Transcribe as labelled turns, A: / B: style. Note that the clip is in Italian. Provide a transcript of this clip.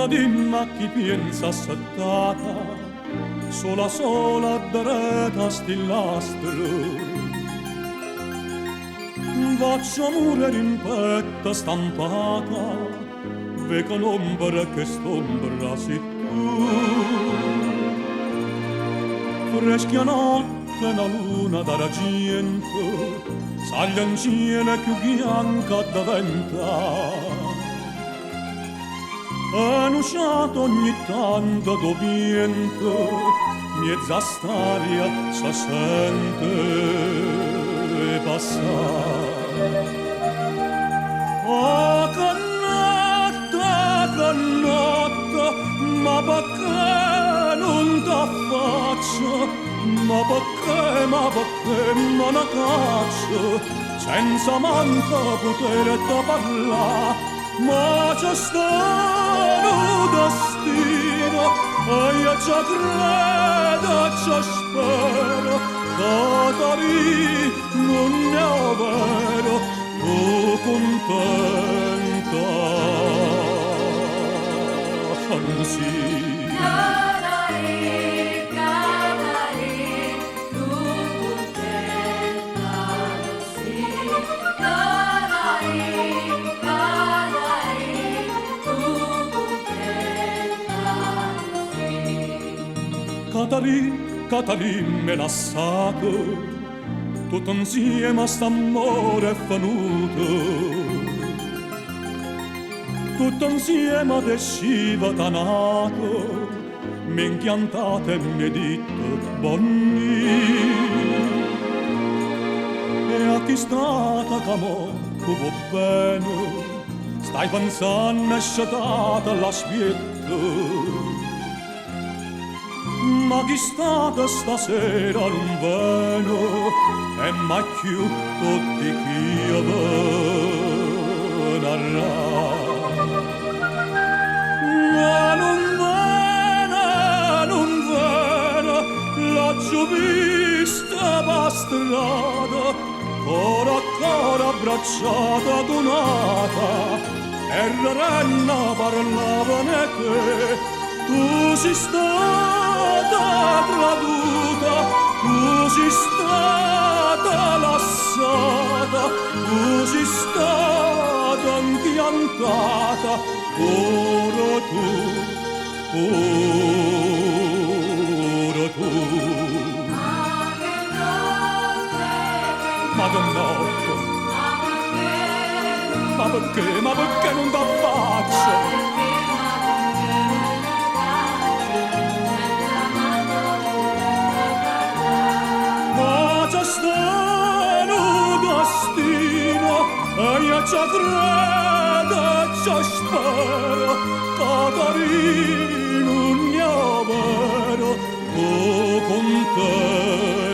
A: dimma chi pensa assettata, sola sola dreta stillastro. Faccio morire in petto stampata, veca l'ombra che st'ombra si tu. Freschia notte una luna d'argento, sale in cielo più bianca da venta. Annunciato ogni tanto do vento, mezza staria si sente passare. Oh, canotta, ma perché non t'affaccio? Ma perché me ne caccio? Senza manca potere da parlare, ma c'è stato destino, e io ci credo, ci spero, che non è vero, tu contenta, sì. Catalin me lasciato, tutto insieme a st'amore venuto, tutto insieme ad esciva tanato, mi inchiantate e mi dito bonni. E a chi stata che mo tu vuoi bene, stai pensando e sciatata la spietto. Ma chi state stasera non veno e mai più tutti chi io narrà. Ma non vene, l'ho vista per strada, ora abbracciata donata, e la renna parlavane che tu sei stata traduta, tu sei stata lassata, tu sei stata impiantata, ora tu. Ma che notte, ma perché non t'affaccio? E io ci credo, ci spero, Catarino, non è vero, tu contenta.